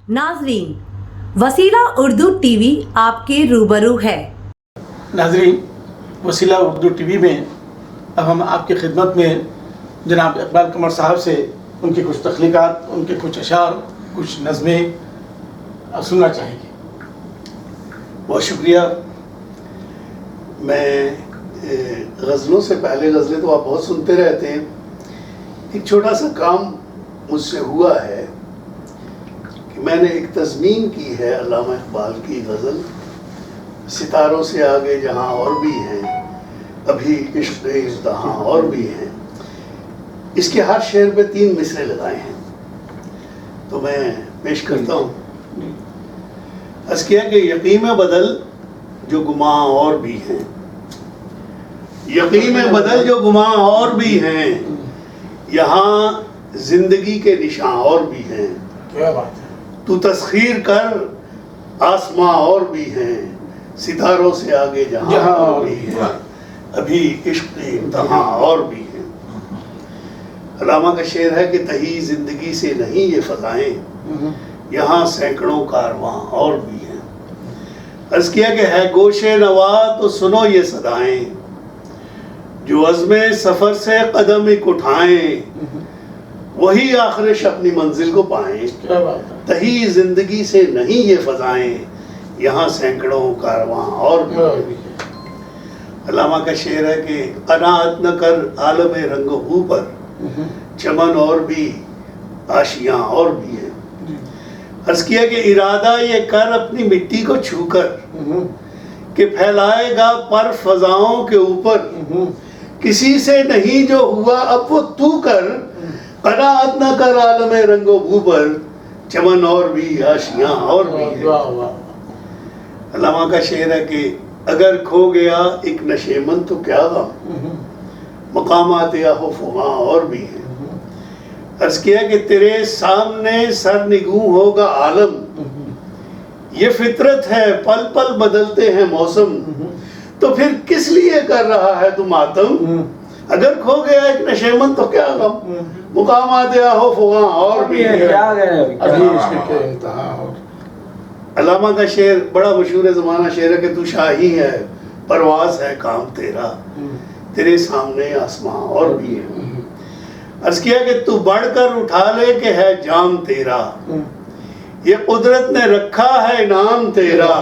नाजरीन, वसीला उर्दू टीवी आपके रूबरू है। नाजरीन, वसीला उर्दू टीवी में अब हम आपकी खिदमत में जनाब इकबाल कमर साहब से उनकी कुछ तख्लीक़ात, उनके कुछ अशार, कुछ नज़में सुनना चाहेंगे। बहुत शुक्रिया। मैं गज़लों से पहले, गज़लें तो आप बहुत सुनते रहते हैं, एक छोटा सा काम मुझसे हुआ है कि मैंने एक तज़मीन की है अल्लामा इकबाल की गज़ल, सितारों से आगे जहाँ और भी हैं, अभी इश्क़ इज़्दहाँ और भी हैं। इसके हर शेर पे 3 मिसरे लगाए हैं, तो मैं पेश करता हूँ। अर्ज़ किया कि यकीन में बदल जो गुमां और भी हैं, यकीन में बदल जो गुमां और भी हैं, यहाँ जिंदगी के निशान और भी हैं। क्या बात है। तू तस्खीर कर आसमां और भी हैं, सितारों से आगे जहाँ और भी हैं, अभी इश्क़ इम्तिहां और भी हैं। अल्लामा का शेर है कि तही जिंदगी से नहीं ये फ़ज़ाएं, यहाँ सैकड़ों कारवां और भी हैं। अर्ज़ किया कि है गोशे नवा तो सुनो ये सदाएं, जो अज़्मे सफ़र से कदम एक उठाएं, वही आखिरिश अपनी मंजिल को पाएं। क्या बात है। तही जिंदगी से नहीं ये फ़ज़ाएं, यहाँ सैकड़ों कारवां और भी हैं। अल्लामा का शेर है कि कनाअत न कर आलम रंगो बू पर, चमन और भी आशियाँ और भी हैं। अर्ज़ किया कि इरादा ये कर अपनी मिट्टी को छूकर, कि फैलाएगा पर फ़ज़ाओं के ऊपर, किसी से नहीं जो हुआ अब वो तू कर, कनाअत न कर आलम रंगो बू पर, चमन और भी आशियाँ और भी हैं। वाह वाह। अल्लामा का शेर है कि अगर खो गया एक नशेमन तो क्या गम, मकामात या हुफ़ुआ और भी हैं। अर्ज़ किया कि तेरे सामने सर निगूं होगा आलम, ये फितरत है पल पल बदलते हैं मौसम, तो फिर किस लिए कर रहा है तू मातम, अगर खो गया एक नशेमन तो क्या गम, मुकामात या हुफ़ुआ और भी हैं। अभी इश्क़ के इम्तिहां और। अल्लामा का शेर बड़ा मशहूर ज़माना शेर है कि तू शाही है परवाज़ है काम तेरा, तेरे सामने आसमां और भी है। अर्ज़ किया कि तू बढ़कर उठा ले कि है जाम तेरा, ये कुदरत ने रखा है इनाम तेरा,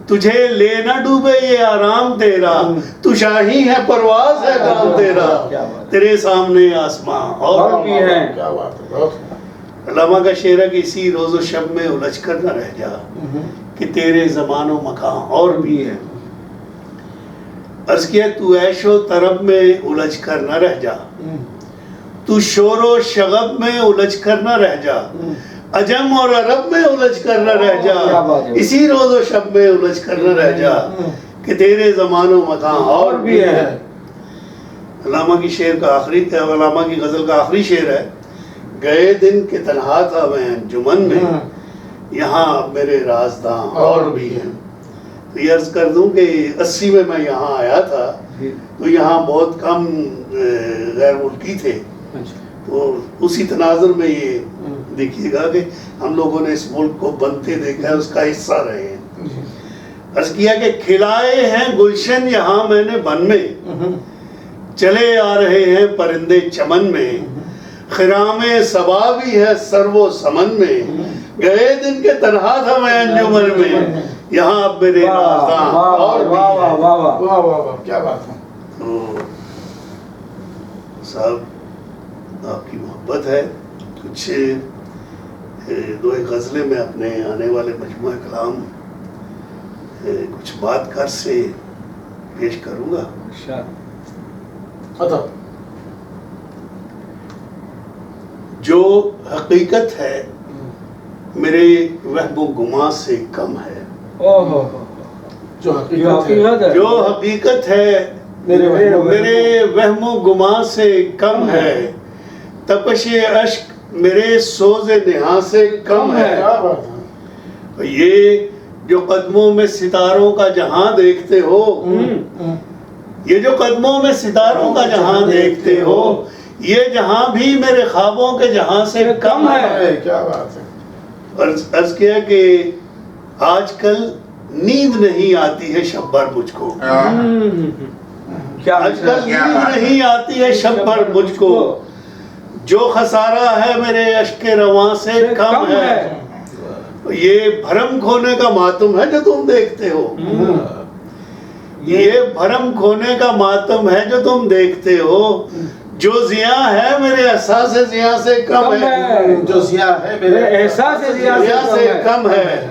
तुझे ले न डूबे ये आराम तेरा, तू शाही है परवाज़ है काम तेरा, तेरे सामने आसमां और भी है। क्या बात है। बहुत। अल्लामा का शेर है कि इसी रोज़ो शब में उलझ कर न रह जा, कि तेरे ज़मानो मकान और भी है। अर्ज़ किया तू ऐशो तरब में उलझ कर न रह जा, तू शोरो शगब में उलझ कर न रह जा, अजम और अरब में उलझ कर न रह जा, इसी रोज़ो शब में उलझ कर न रह जा, कि तेरे ज़मानो मकान और भी है। अल्लामा की शेर का आखिरी, अल्लामा की गज़ल का आखिरी शेर है, गए दिन के तन्हा था मैं अंजुमन में, यहाँ अब मेरे राज़दां और भी हैं। तो ये अर्ज़ कर दूं कि 80 में मैं यहाँ आया था, तो यहाँ बहुत कम गैर मुल्की थे, तो उसी तनाज़ुर में ये देखिएगा कि हम लोगों ने इस मुल्क को बनते देखा है, उसका हिस्सा रहे हैं। अर्ज़ किया कि खिलाए हैं गुलशन यहाँ मैंने बन में, चले आ रहे हैं परिंदे चमन में, खिरामे सबा भी है सर्वो समन में, गए दिन के तन्हा था मैं अंजुमन में, यहाँ अब मेरे राज़दां और भी हैं। वाह वाह वाह। क्या बात है। तो साहब आपकी मोहब्बत है, कुछ 2 गज़लें मैं अपने आने वाले मजमूआ कलाम कुछ बात कर से पेश करूँगा। मतलब जो हकीकत है मेरे वहमो गुमा से कम है, जो हकीकत है, जो हकीकत है मेरे वहमो गुमा से कम है, तपश अश्क मेरे सोज़े नेहा से कम है। क्या बात है। ये जो कदमों में सितारों का जहां देखते हो, ये जो कदमों में सितारों का जहां देखते हो, ये जहां भी मेरे ख्वाबों के जहां से कम है। क्या बात है। عرض کیا کہ آج کل نیند نہیں آتی ہے شب بھر مجھ کو، آج کل نیند نہیں آتی ہے شب بھر مجھ کو، جو خسارہ ہے میرے اشک رواں سے کم ہے، یہ بھرم کھونے کا ماتم ہے جو تم دیکھتے ہو، یہ بھرم کھونے کا ماتم ہے جو تم دیکھتے ہو، جو ضیاء ہے میرے احساس ضیاء سے کم ہے، جو ضیاء ہے میرے احساس ضیاء سے کم ہے،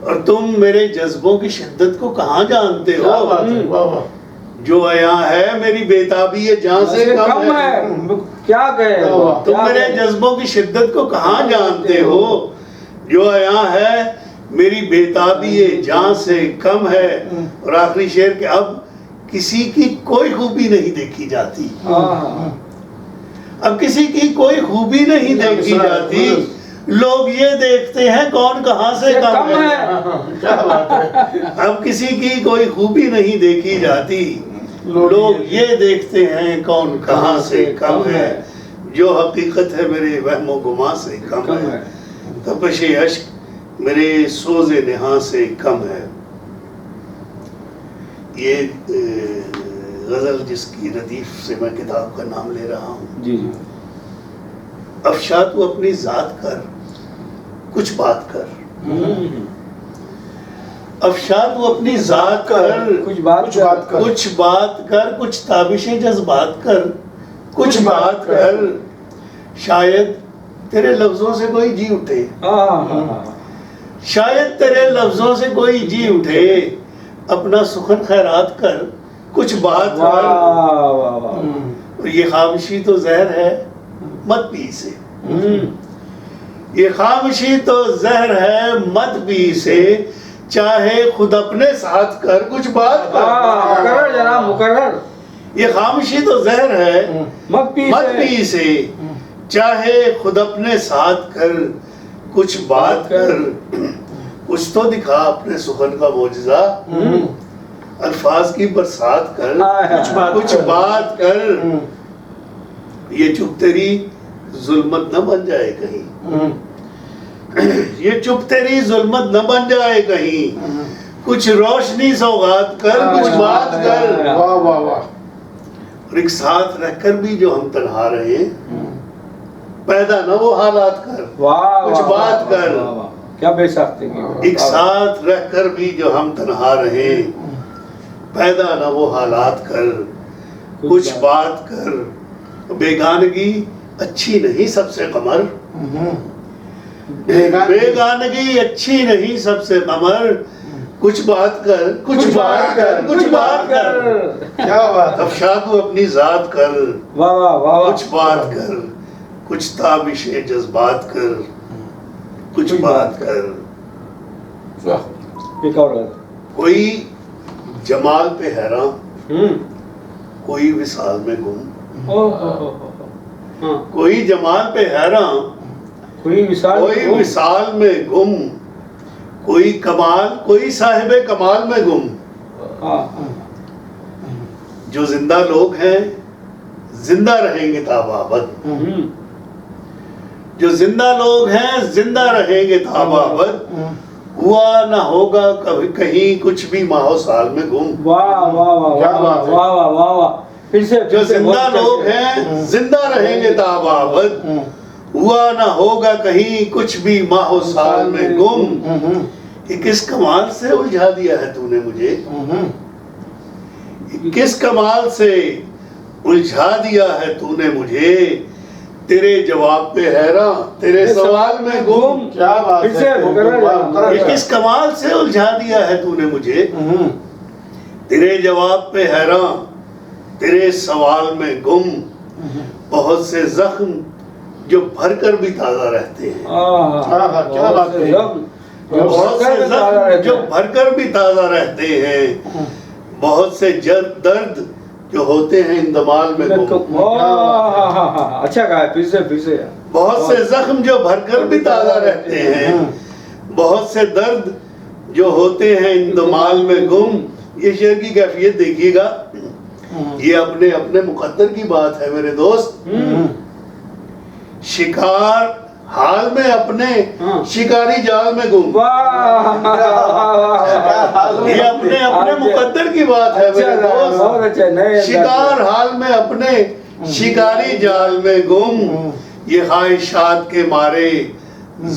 اور تم میرے جذبوں کی شدت کو کہاں جانتے کیا ہو، بات ہے، واہ واہ، جو عیاں ہے میری بیتابی جہاں سے کم ہے، کیا کہے، تم میرے جذبوں کی شدت کو کہاں جانتے ہو، جو عیاں ہے میری بیتابی جہاں سے کم ہے، اور آخری شعر کہ اب کسی کی کوئی خوبی نہیں دیکھی جاتی، اب کسی کی کوئی خوبی نہیں دیکھی جاتی، لوگ یہ دیکھتے ہیں کون کہاں سے کم ہے، کیا بات ہے، اب کسی کی کوئی خوبی نہیں دیکھی جاتی، لوگ یہ دیکھتے ہیں کون کہاں سے کم ہے، جو حقیقت ہے میرے وہم و گماں سے کم ہے، تپش اشک میرے سوز نہاں سے کم ہے۔ یہ غزل جس کی ردیف سے میں کتاب کا نام لے رہا ہوں، جی جی، افشا تو اپنی ذات کر کچھ بات کر، افشا تو اپنی ذات کر کچھ بات کر، کچھ بات کر، کچھ تابش جذبات کر، کچھ بات کر، شاید تیرے لفظوں سے کوئی جی اٹھے، شاید تیرے لفظوں سے کوئی جی اٹھے، اپنا سخن خیرات کر، کچھ بات کر، اور یہ خاموشی تو زہر ہے مت پی اسے، یہ خاموشی تو زہر ہے مت پی اسے، چاہے خود اپنے ساتھ کر، کچھ بات کر، مقرر جناب مقرر، یہ خاموشی تو زہر ہے مت پی اسے، چاہے خود اپنے ساتھ کر، کچھ بات کر، کچھ تو دکھا اپنے سخن کا معجزہ، الفاظ کی برسات کر، کچھ بات کر، یہ چپ تیری ظلمت نہ بن جائے کہیں، یہ چپ تیری ظلمت نہ بن جائے کہیں، کچھ روشنی سوغات کر، کچھ بات کر، واہ واہ واہ، اور ایک ساتھ رہ کر بھی جو ہم تنہا رہے ہیں، پیدا نہ وہ حالات کر، کچھ بات کر، کیا بے ساختے ہیں، ایک ساتھ رہ کر بھی جو ہم تنہا رہے، پیدا نہ وہ حالات کر، کچھ بات کر، بیگانگی اچھی نہیں سب سے قمر، بیگانگی اچھی نہیں سب سے قمر، کچھ بات کر، کچھ بات کر، کچھ بات کر، کیا بات ہے، افشا تو اپنی ذات کر، واہ واہ واہ، کچھ بات کر، کچھ تابش جذبات کر، کچھ بات کر، ایک اور غزل، کوئی جمال پہ حیران، کوئی وصال میں گم، کوئی جمال پہ حیران، کوئی وصال میں گم، کوئی کمال، کوئی صاحب کمال میں گم، جو زندہ لوگ ہیں زندہ رہیں گے تابابد، جو زندہ لوگ ہیں زندہ رہیں گے تابابد، ہوا نہ ہوگا کبھی کہیں کچھ بھی ماہ و سال میں گم، واہ واہ واہ واہ واہ واہ، پھر سے جو زندہ لوگ ہیں زندہ رہیں گے تابابد، ہوا نہ ہوگا کہیں کچھ بھی ماہ و سال میں گم، کہ کس کمال سے الجھا دیا ہے تو نے مجھے، کس کمال سے الجھا دیا ہے تو نے مجھے، تیرے جواب پہ حیران تیرے سوال میں گم، کیا بات ہے، یہ کس کمال سے الجھا دیا ہے تو نے مجھے، تیرے جواب پہ حیران تیرے سوال میں گم، بہت سے زخم جو بھر کر بھی تازہ رہتے ہیں، کیا بات ہے، بہت سے زخم جو بھر کر بھی تازہ رہتے ہیں، بہت سے درد جو ہوتے ہیں اندمال میں گم، اچھا کہا، پھر سے بہت سے زخم جو بھر کر بھی تازہ رہتے ہیں، بہت سے درد جو ہوتے ہیں اندمال میں گم، یہ شعر کی کیفیت دیکھیے گا، یہ اپنے مقدر کی بات ہے میرے دوست، شکار حال میں اپنے شکاری جال میں گم. یہ اپنے مقدر کی بات ہے میرے دوست. شکار حال میں اپنے شکاری جال میں گم، یہ خواہشات کے مارے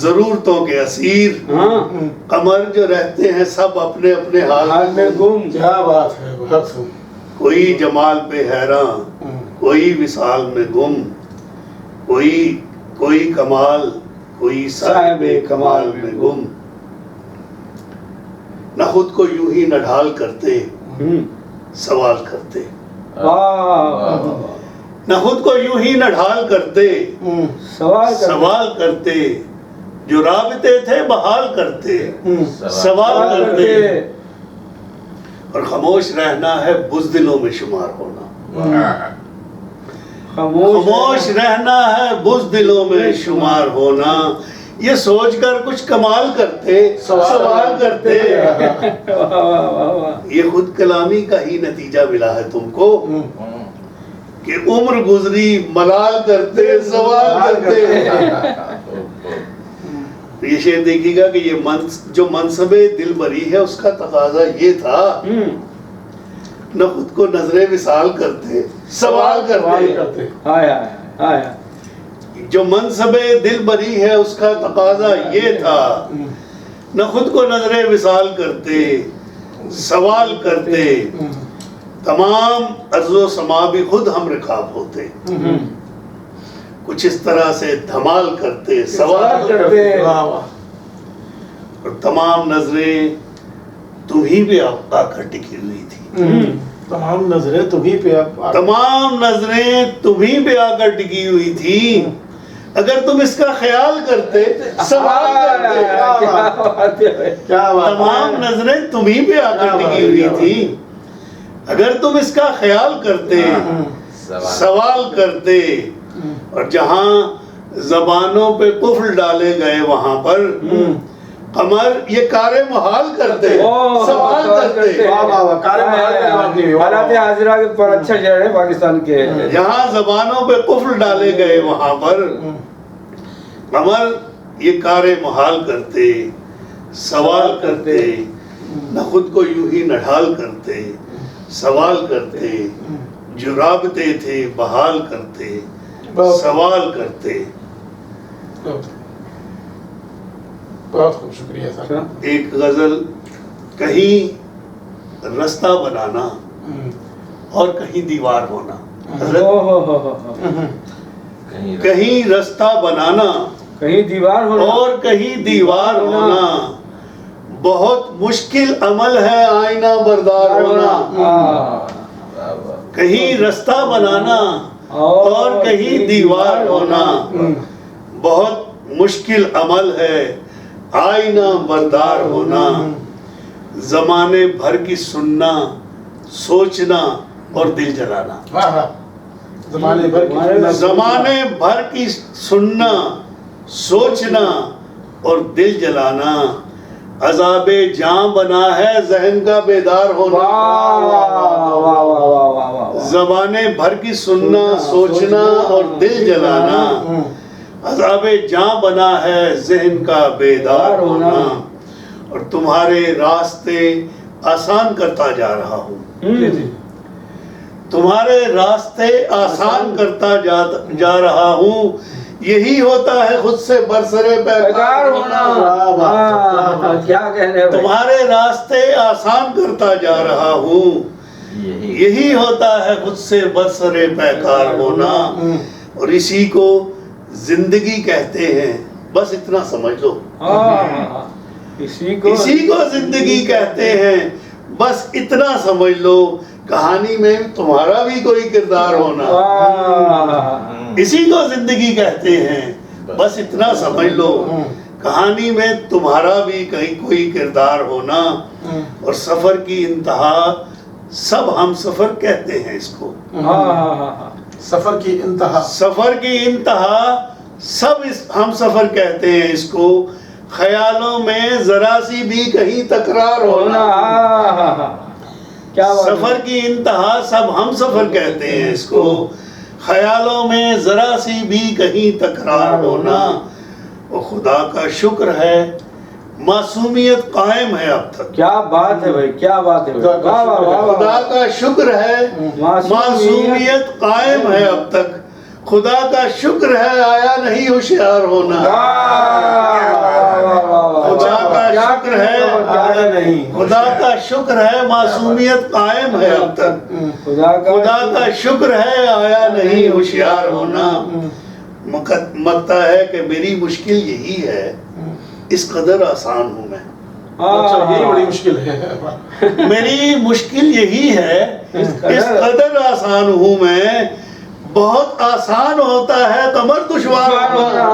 ضرورتوں کے اسیر. قمر جو رہتے ہیں سب اپنے اپنے حال میں گم. کیا بات ہے، بہت خوب. کوئی جمال پہ حیراں، کوئی وصال میں گم، کوئی کمال، کوئی صاحب کمال میں گم. نہ خود کو یوں ہی نہ ڈھال کرتے، سوال کرتے. نہ خود کو یوں ہی نہ ڈھال کرتے، سوال کرتے. جو رابطے تھے بحال کرتے، سوال کرتے. اور خاموش رہنا ہے بزدلوں میں شمار ہونا. خاموش رہنا ہے بزدلوں میں شمار ہونا. یہ سوچ کر کچھ کمال کرتے، سوال کرتے. یہ خود کلامی کا ہی نتیجہ ملا ہے تم کو کہ عمر گزری ملال کرتے، سوال کرتے. یہ شعر دیکھیے گا کہ یہ جو منصب دل بری ہے اس کا تقاضا یہ تھا، نہ خود کو نظر وصال کرتے، سوال کرتے. جو منصب دل بری ہے اس کا تقاضا یہ تھا، نہ خود کو نظر وصال کرتے، سوال کرتے. تمام ارض و سما بھی خود ہم رکاب ہوتے، کچھ اس طرح سے دھمال کرتے، سوال کرتے. اور تمام نظریں تمہیں پہ آ کر ٹکی ہوئی تھی. تمام نظریں تمہیں پہ تمام نظریں تمہیں پہ آ کر ٹکی ہوئی تھی. اگر تم اس کا خیال کرتے، سوال کرتے. تمام نظریں تمہیں پہ آ کر ٹکی ہوئی تھی. اگر تم اس کا خیال کرتے، سوال کرتے. اور جہاں زبانوں پہ قفل ڈالے گئے وہاں پر قمر یہ کار محال کرتے، سوال کرتے. حالات حاضرہ کے پر اچھا شعر ہے پاکستان کے. جہاں زبانوں پہ قفل ڈالے گئے وہاں پر قمر یہ کار محال کرتے، سوال کرتے. نہ خود کو یوں ہی نہ ڈھال کرتے، سوال کرتے. جو رابطے تھے بحال کرتے، سوال کرتے. بہت خوب، شکریہ صاحب. ایک غزل، کہیں رستہ بنانا اور کہیں دیوار ہونا. کہیں رستہ بنانا، کہیں دیوار ہونا اور کہیں دیوار ہونا. بہت مشکل عمل ہے آئینہ بردار ہونا. کہیں رستہ بنانا اور کہیں دیوار ہونا. بہت مشکل عمل ہے آئینہ بردار ہونا. زمانے بھر کی سننا، سوچنا اور دل جلانا. زمانے بھر کی سننا، سوچنا اور دل جلانا. عذاب جاں بنا ہے ذہن کا بیدار ہونا. زبانیں بھر کی سننا، سوچنا اور دل جلانا. عذاب جاں بنا ہے ذہن کا بیدار ہونا. اور تمہارے راستے آسان کرتا جا رہا ہوں. تمہارے راستے آسان کرتا جا رہا ہوں. یہی ہوتا ہے خود سے برسرے پیکار ہونا. کیا کہنے. تمہارے راستے آسان کرتا جا رہا ہوں. یہی ہوتا ہے خود سے برسرے پیکار ہونا. اور اسی کو زندگی کہتے ہیں، بس اتنا سمجھ لو. اسی کو زندگی کہتے ہیں، بس اتنا سمجھ لو. کہانی میں تمہارا بھی کوئی کردار ہونا. اسی کو زندگی کہتے ہیں، بس اتنا سمجھ لو. کہانی میں تمہارا بھی کہیں کوئی کردار ہونا. اور سفر کی انتہا سب ہم سفر کہتے ہیں اس کو. سفر کی انتہا سب ہم سفر کہتے ہیں اس کو. خیالوں میں ذرا سی بھی کہیں تکرار ہونا. سفر کی انتہا سب ہم سفر کہتے ہیں اس کو. خیالوں میں ذرا سی بھی کہیں تکرار ہونا. اور خدا کا شکر ہے معصومیت قائم ہے اب تک. کیا بات ہے بھائی, کیا بات ہے بھائی, واہ واہ واہ واہ. خدا کا شکر ہے معصومیت قائم ہے اب تک. خدا کا شکر ہے آیا نہیں ہوشیار ہونا. خدا کا شکر ہے آیا نہیں. خدا کا شکر ہے معصومیت قائم ہے اب تک. خدا کا شکر ہے آیا نہیں ہوشیار ہونا. مگتا ہے کہ میری مشکل یہی ہے, اس قدر آسان ہوں میں. یہی بڑی مشکل ہے. میری مشکل یہی ہے, اس قدر آسان ہوں میں. بہت آسان ہوتا ہے کمر دشوار ہونا.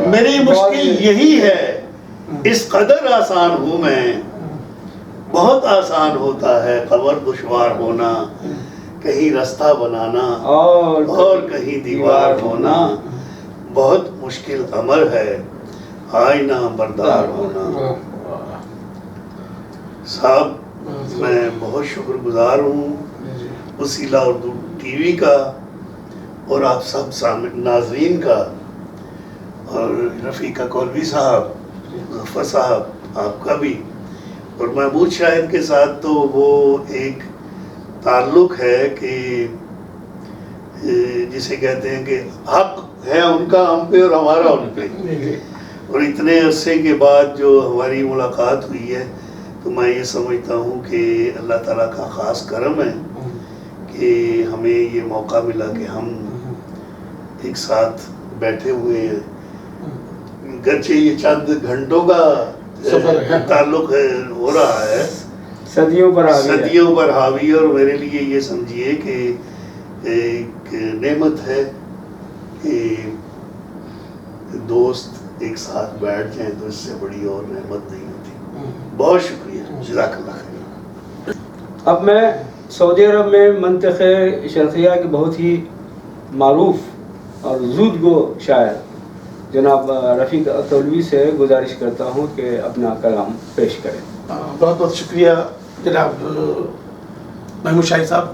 میری مشکل یہی ہے, اس قدر آسان ہوں میں. بہت آسان ہوتا ہے کمر دشوار ہونا. کہیں رستہ بنانا اور کہیں دیوار ہونا. بہت مشکل امر ہے آئینہ بردار ہونا. صاحب میں بہت شکر گزار ہوں وسیلہ اردو ٹی وی کا, اور آپ سب ناظرین کا, اور رفیقہ کولوی صاحب, ظفر صاحب آپ کا بھی, اور محمود شاہد کے ساتھ تو وہ ایک تعلق ہے کہ جسے کہتے ہیں کہ حق ہے ان کا ہم پہ اور ہمارا ان پہ. اور اتنے عرصے کے بعد جو ہماری ملاقات ہوئی ہے تو میں یہ سمجھتا ہوں کہ اللہ تعالیٰ کا خاص کرم ہے کہ ہمیں یہ موقع ملا کہ ہم ایک ساتھ بیٹھے ہوئے ہیں. گرچہ یہ چند گھنٹوں کا تعلق ہو رہا ہے, صدیوں پر حاوی, اور میرے لیے یہ سمجھیے کہ ایک نعمت ہے کہ دوست ایک ساتھ بیٹھ جائیں تو اس سے بڑی اور نعمت نہیں ہوتی. بہت شکریہ, جزاک اللہ خیر. اب میں سعودی عرب میں منطقہ شرقیہ کے بہت ہی معروف اور زود گو شاعر جناب رفیق کولوی سے گزارش کرتا ہوں کہ اپنا کلام پیش کریں. بہت بہت شکریہ جناب محمود شاہد صاحب.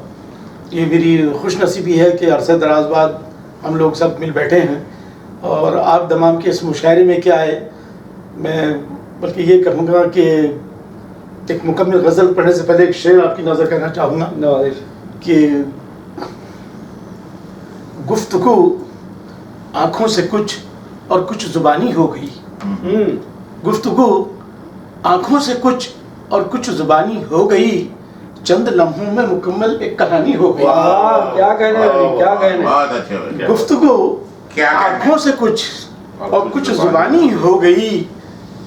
یہ میری خوش نصیبی ہے کہ عرصہ دراز بعد ہم لوگ سب مل بیٹھے ہیں, اور آپ تمام کے اس مشاعرے میں کیا ہے, میں بلکہ یہ کہوں گا کہ ایک مکمل غزل پڑھنے سے پہلے ایک شعر آپ کی نظر کرنا چاہوں گا کہ گفتگو آنکھوں سے کچھ اور کچھ زبانی ہو گئی. گفتگو آنکھوں سے کچھ اور کچھ زبانی ہو گئی, چند لمحوں میں مکمل ایک کہانی ہو گئی. کیا کہنے. گفتگو آنکھوں سے کچھ اور کچھ زبانی ہو گئی,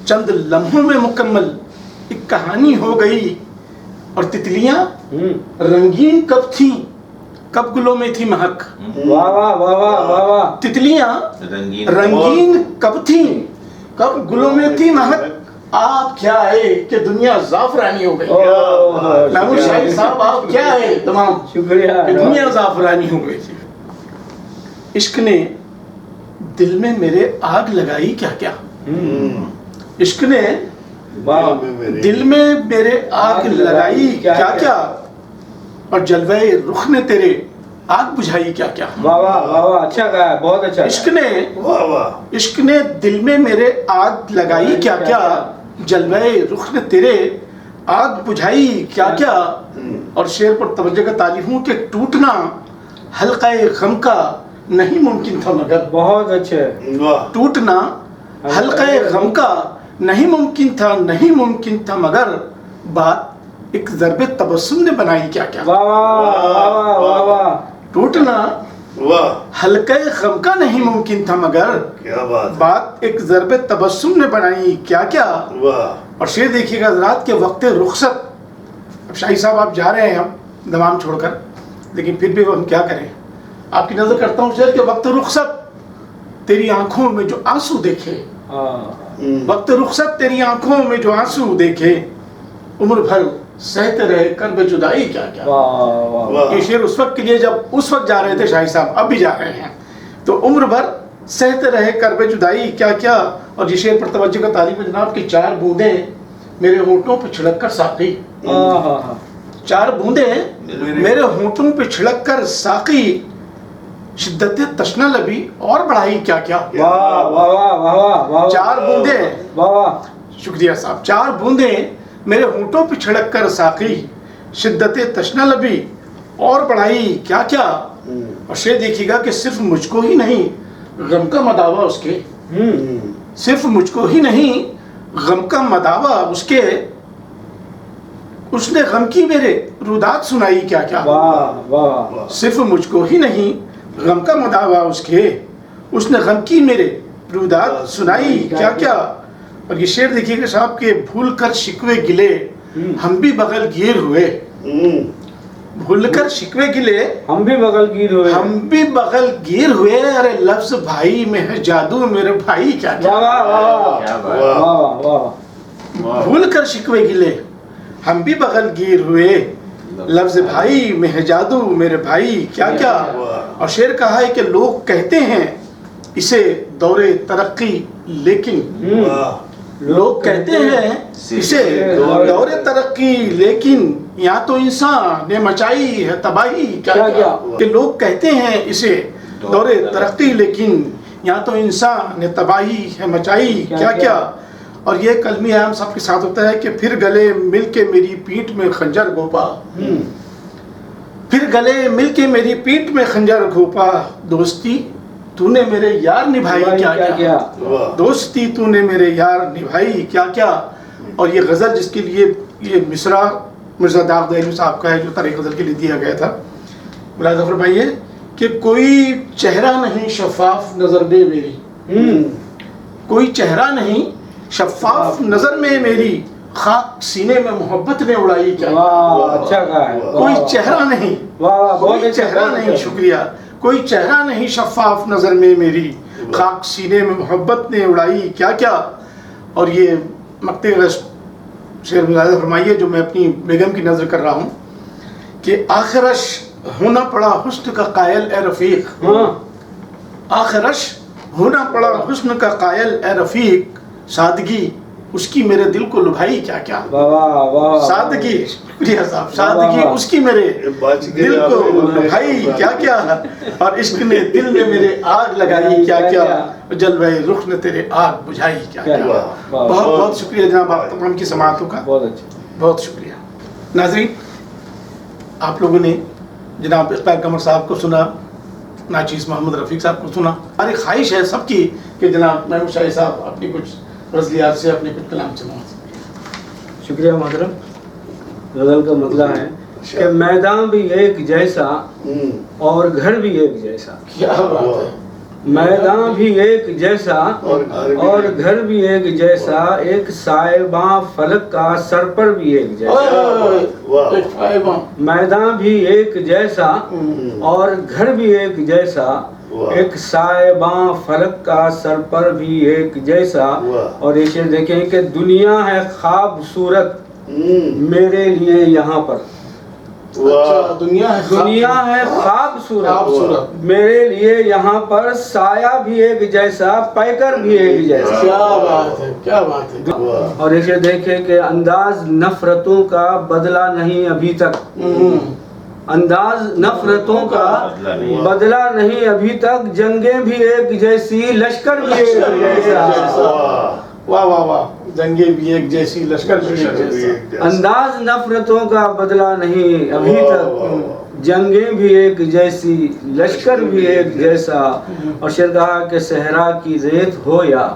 چند لمحوں میں مکمل ایک کہانی ہو گئی. اور تتلیاں رنگین کب تھیں, کب گلوں میں تھی مہک. واہ واہ واہ واہ واہ واہ. تتلیاں رنگین کب تھیں, کب گلوں میں تھی مہک. آپ کیا ہے کہ دنیا زعفرانی ہو گئی. محمود شاہد صاحب آپ کیا ہے تمام, شکریہ, کہ دنیا زعفرانی ہو گئی تھی. عشق نے دل میں میرے آگ لگائی کیا کیا. عشق نے دل میں میرے آگ لگائی کیا کیا, اور جلوے رخ نے تیرے آگ بجھائی کیا کیا. واہ واہ واہ واہ, اچھا کہا ہے, بہت اچھا. عشق نے دل میں میرے آگ لگائی کیا کیا, جلوے رخ نے تیرے آگ بجھائی کیا کیا. اور شعر پر توجہ کا طالب ہوں کہ ٹوٹنا حلقہ غم کا نہیں ممکن تھا مگر. بہت اچھے. ٹوٹنا حلقہ غم کا نہیں ممکن تھا مگر, بات ایک ضرب تبسم نے بنائی کیا کیا. واہ واہ واہ واہ. ٹوٹنا حلقہ غم کا نہیں ممکن تھا مگر, بات ایک ضرب تبسم نے بنائی کیا کیا. اور شعر دیکھیے گا حضرات کہ وقت رخصت, اب شاہی صاحب آپ جا رہے ہیں ہم دمام چھوڑ کر, لیکن پھر بھی ہم کیا کریں. آپ کی نظر کرتا ہوں شعر کہ وقت رخصت تیری آنکھوں میں جو آنسو دیکھے, وقت رخصت تیری آنکھوں میں جو آنسو دیکھے, عمر بھر سہتے رہے کرب جدائی کیا کیا. یہ شعر اس وقت کے لیے جب اس وقت جا رہے تھے شاہی صاحب, اب بھی جا رہے ہیں. تو عمر بھر سہتے رہے کرب جدائی کیا کیا. اور یہ شعر پر توجہ کا طالب جناب کی 4 بوندیں میرے ہونٹوں پہ چھڑک کر ساقی, 4 بوندیں میرے ہونٹوں پہ چھڑک کر ساقی, शिद्दत तशना लबी और बढ़ाई क्या क्या। वाह वाह वाह वाह वाह वाह 4 बूंदे, वाह शुक्रिया साहब, 4 बूंदे मेरे होंठों पे छिड़क कर साकी, शिद्दत तशना लबी और बढ़ाई क्या क्या। और शेर देखिएगा कि सिर्फ मुझको ही नहीं गम का मदावा उसके, सिर्फ मुझको ही नहीं गम का मदावा उसके, उसने गम की मेरे रुदात सुनाई क्या क्या। वाह वाह सिर्फ मुझको ही नहीं गम का मदावा उसके, उसने गम की मेरे रुदात सुनाई क्या क्या। और ये शेर देखिएगा साहब के भूल कर शिकवे गिले हम भी बगल गिर हुए, भूल कर शिकवे गिले हम भी बगल गिर हुए, हम भी बगल गिर हुए। अरे लफ्ज भाई में है जादू मेरे भाई क्या क्या। वाह वाह वाह वाह भूल कर शिकवे गिले हम भी बगल गिर हुए, लफ्ज भाई में है जादू मेरे भाई क्या क्या। और शेर कहा है कि लोग कहते हैं इसे दौरे तरक्की, लेकिन लोग कहते हैं इसे दौरे तरक्की, लेकिन यहाँ तो इंसान ने मचाई है तबाही क्या क्या। कि लोग कहते हैं इसे दौरे तरक्की, लेकिन यहाँ तो इंसान ने तबाही है मचाई क्या क्या। और ये कलमी आम साहब के साथ होता है कि फिर गले मिल के मेरी पीठ में खंजर घोपा, फिर गले मिल के मेरी पीठ में खंजर घोपा, दोस्ती तूने मेरे यार निभाई क्या क्या, दोस्ती तूने मेरे यार निभाई क्या क्या। और ये गज़ल जिसके लिए ये मिसरा मिर्ज़ा दाऊद दहलवी साहब का है जो तारीख़ गज़ल के लिए दिया गया था, मुलाज़ा फरमाइए कि कोई चेहरा नहीं शफ़ाफ नज़र में मेरी, कोई चेहरा नहीं शफ़ाफ नज़र में मेरी, खाक सीने में मोहब्बत ने उड़ाई क्या। अच्छा कहा है। कोई चेहरा नहीं, कोई चेहरा नहीं, शुक्रिया, कोई चेहरा नहीं शफ़ाफ नज़र में मेरी, खाक सीने में मोहब्बत ने उड़ाई क्या क्या। और ये मक्ते शेर मुलाज़ा फरमाइए जो मैं अपनी बेगम की नज़र कर रहा हूँ कि आखिरश होना पड़ा हुस्न का कायल ए रफ़ीक, आखिरश होना पड़ा हुस्न का कायल ए रफ़ीक, सादगी उसकी मेरे दिल को लुभाई क्या क्या। सादगी, शुक्रिया साहब, सादगी उसकी मेरे दिल को लुभाई क्या क्या। और इश्क ने दिल में मेरे आग लगाई क्या क्या, जलवे रुख ने तेरे आग बुझाई क्या क्या। बहुत बहुत शुक्रिया जनाब आप तमाम की समाअतों का, बहुत अच्छा, बहुत शुक्रिया। नाज़रीन, आप लोगों ने जनाब इक़बाल कमर साहब को सुना, नाचीज़ मोहम्मद रफ़ीक साहब को सुना। हमारी ख्वाहिश है सबकी कि जनाब महमूद शाही साहब अपनी कुछ गज़लियात से अपने कुछ कलाम से। शुक्रिया मोहतरम। गज़ल का मतलब है कि मैदान भी एक जैसा और घर भी एक जैसा, क्या बात है। मैदान भी एक जैसा और घर भी एक जैसा, एक साहिबां फलक का सर पर भी एक जैसा। मैदान भी एक जैसा और घर भी एक जैसा, एक साहिबां फलक का सर पर भी एक जैसा। और ये देखें कि दुनिया है ख्वाब सूरत मेरे लिए यहाँ पर, अच्छा, दुनिया है ख्वाब सूरत मेरे लिए यहाँ पर, साया भी एक जैसा पैकर भी एक जैसा। क्या बात है, क्या बात है। और इसे देखे कि अंदाज नफरतों का बदला नहीं अभी तक, अंदाज नफरतों का बदला नहीं अभी तक, जंगें भी एक जैसी लश्कर भी एक जैसा। वाह वाह वाह, जंगें भी एक जैसी लश्कर भी एक जैसा। अंदाज नफरतों का बदला नहीं अभी तक, जंगें भी एक जैसी लश्कर भी एक जैसा। और शेर कहा कि सहरा की रेत हो या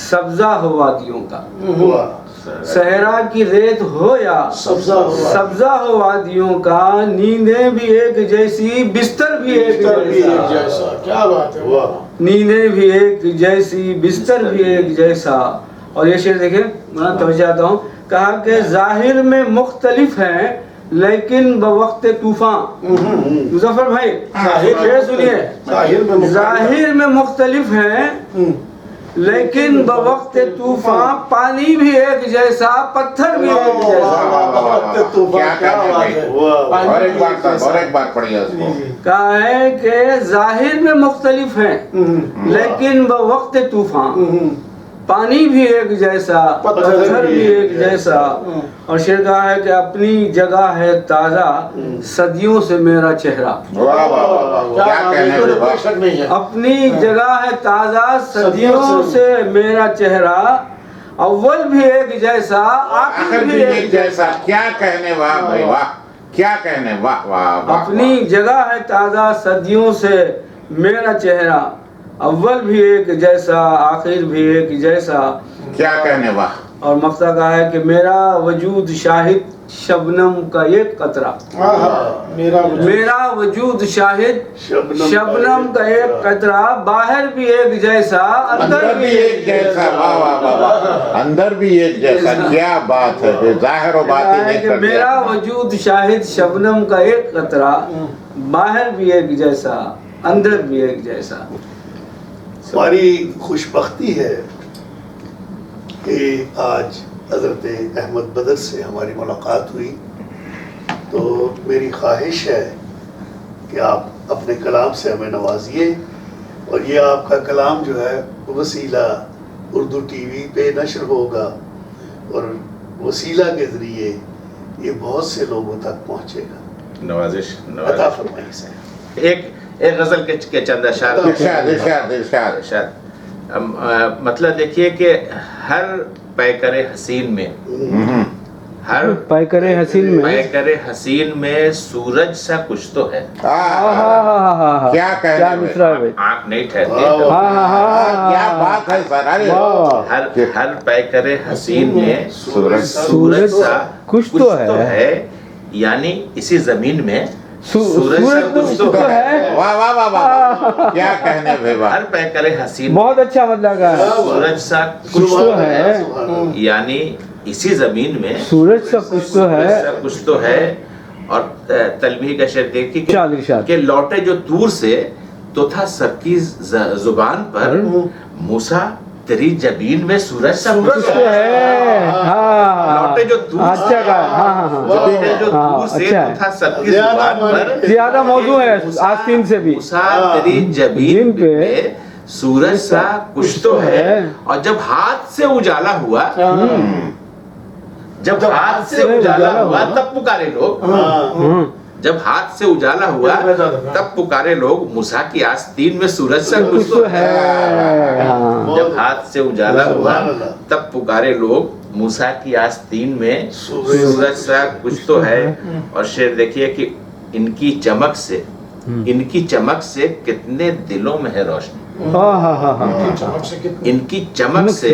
सब्जा हो वादियों का, सहरा की रेत हो या सब्जा हो वादियों का, नींदें भी एक जैसी बिस्तर भी एक जैसा। क्या बात है। नींदें भी एक जैसी बिस्तर भी एक जैसा। और ये शेर देखें, मैं तवज्जो आता हूँ, कहा कि जाहिर में मुख्तलिफ हैं लेकिन बवक्त तूफान। मुजफ्फर भाई शेर सुनिए, जाहिर में मुख्तलिफ हैं लेकिन बवक्त तूफान, पानी भी एक जैसा पत्थर भी एक जैसा। और एक बात पढ़िए उसको। कहा है कि जाहिर में मुख्तलिफ हैं लेकिन बवक्त तूफान, पानी भी एक जैसा, पत्थर भी एक जैसा, और शेर कहा है कि अपनी जगह है ताजा, सदियों से मेरा चेहरा। वाह वाह वाह, क्या कहने कोई वाह। शक नहीं है। अपनी जगह है ताजा, सदियों से मेरा चेहरा, अव्वल भी एक जैसा, आखिर भी एक जैसा। क्या कहने वाह भाई वाह, क्या कहने वाह वाह वाह। अपनी जगह है ताजा, सदियों से मेरा चेहरा, अव्वल भी एक जैसा, आखिर भी एक जैसा। क्या कहने वाह। और मक्ता कहा है कि मेरा वजूद शाहिद शबनम का एक कतरा, मेरा वजूद शाहिद शबनम का एक कतरा, बाहर भी एक जैसा, अंदर भी एक जैसा। वाह वाह वाह वाह, अंदर भी एक जैसा। क्या बात है, जाहिर और बातिन है एक कि कर दिया। मेरा वजूद शाहिद शबनम का एक कतरा, बाहर भी एक जैसा, अंदर भी एक जैसा। हमारी खुशबख्ती है कि आज हज़रत अहमद बदर से हमारी मुलाकात हुई, तो मेरी ख्वाहिश है कि आप अपने कलाम से हमें नवाजिए, और ये आपका कलाम जो है वसीला उर्दू टीवी पे नशर होगा, और वसीला के ज़रिए ये बहुत से लोगों तक पहुँचेगा। नवाजिश अता फरमाइए सर। एक गजल के चंद अशार इरशाद इरशाद इरशाद। इरशाद। मतलब देखिए कि हर पैकरे हसीन में, हर पैकरे हसीन में, पैकरे हसीन में सूरज सा कुछ तो है। आहा, क्या कहने मिसरा है भाई। आँख नहीं ठहरती। क्या बात है सर। अरे हर पैकरे हसीन में सूरज सूरज सा कुछ तो है, यानी इसी जमीन में सूरज कुछ तो है। वाह वाह वाह वाह, क्या कहने भाई वाह। हर पैकरे हसीन बहुत अच्छा मतलब का है। सूरज सा कुछ तो है, यानी इसी जमीन में सूरज सा कुछ तो है, सूरज सा कुछ तो है। और तलबी का शेर देखिए कि लौटे जो दूर से तो था सबकी जुबान पर, मूसा तेरी जबीन में सूरज सा कुछ तो है। लौटे जो दूर अच्छा का, लौटे जो दूर से तो था सबकी जुबान पर, ज्यादा मौजू है आस्तीन से भी। मूसा तेरी जबीन पे सूरज सा कुछ तो है। और जब हाथ से उजाला हुआ, जब हाथ से उजाला हुआ तब पुकारे लोग, जब हाथ से उजाला हुआ तब पुकारे लोग, मूसा की आस्तीन में सूरज सा कुछ तो है। जब हाथ से उजाला हुआ तब पुकारे लोग, मूसा की आस्तीन में सूरज सा कुछ तो है। और शेर देखिए कि इनकी चमक से कितने दिलों में है रोशनी, इनकी चमक से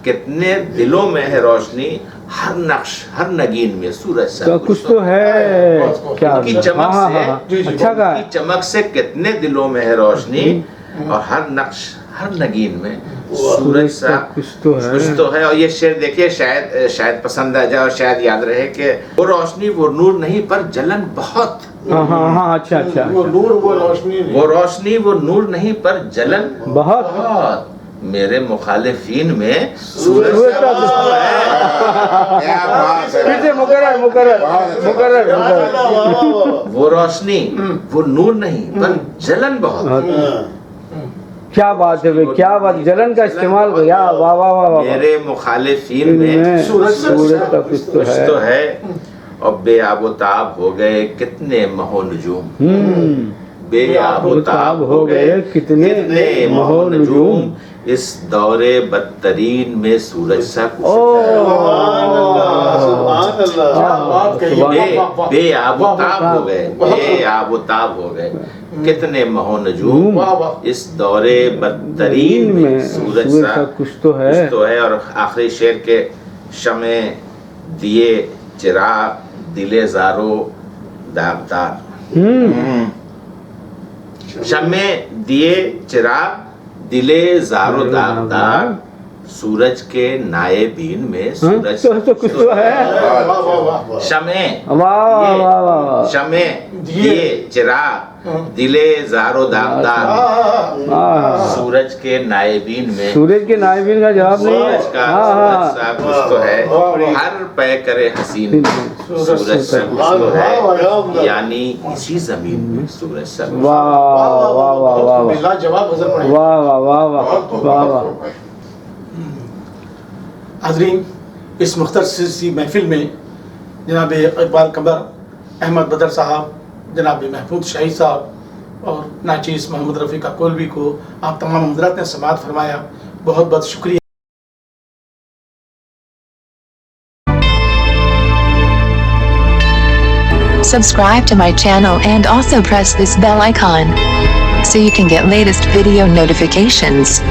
कितने दिलों में है रोशनी, हर नक्श हर नगीन में सूरज सा कुछ तो है। क्या इनकी चमक से कितने दिलों में है रोशनी, और हर नक्श हर नगीन में सूरज सा कुछ तो है। और ये शेर देखिए शायद पसंद आ जाए और शायद याद रहे कि वो रोशनी वो नूर नहीं पर जलन बहुत। अच्छा, वो नूर वो रोशनी नहीं, वो रोशनी वो नूर नहीं पर जलन बहुत। मेरे मुखालिफीन में सूरज सा कुछ तो है। क्या बात है। फिर से मुकर्रर। वो रोशनी वो नूर नहीं पर जलन बहुत। क्या बात है भाई, क्या बात, जलन का इस्तेमाल किया। वाह वाह वाह वाह। मेरे मुखालिफीन में सूरज का कुछ तो है। और बेआबोताब हो गए कितने महो नजूम, बेआबोताब हो गए कितने महो नजूम, इस दौरे बदतरीन में सूरज सा कुछ बेआबोताब हो गए कितने महो नजूम, इस दौरे बदतरीन में सूरज सा कुछ तो है। और आखिरी शेर के शमे दिए चिराग दिले ज़ारो दागदार, शमे दिए चिराग दिले ज़ारो दागदार, सूरज के नायबीन में सूरज तो कुछ तो है। शमे वाह शमे दिए चिराग दिले ज़ारो दागदार, सूरज के नायबीन में, सूरज के नायबीन का जवाब नहीं है। सूरज सा कुछ तो है। हर पै करे हसीन सूरज सा कुछ तो है, यानी इसी जमीन में सूरज सा। वाह वाह वाह वाह वाह जवाब वाह वाह वाह वाह वाह वाह। हाजरीन, इस मुख्तसर सी महफिल में जनाब इकबाल कमर, अहमद बदर साहब, जनाब महफूज शाही साहब और नाचीस मोहम्मद रफ़ी कोलवी को आप तमाम हज़रात ने समाअत फरमाया। बहुत बहुत शुक्रिया। Subscribe to my channel and also press this bell icon so you can get latest video notifications.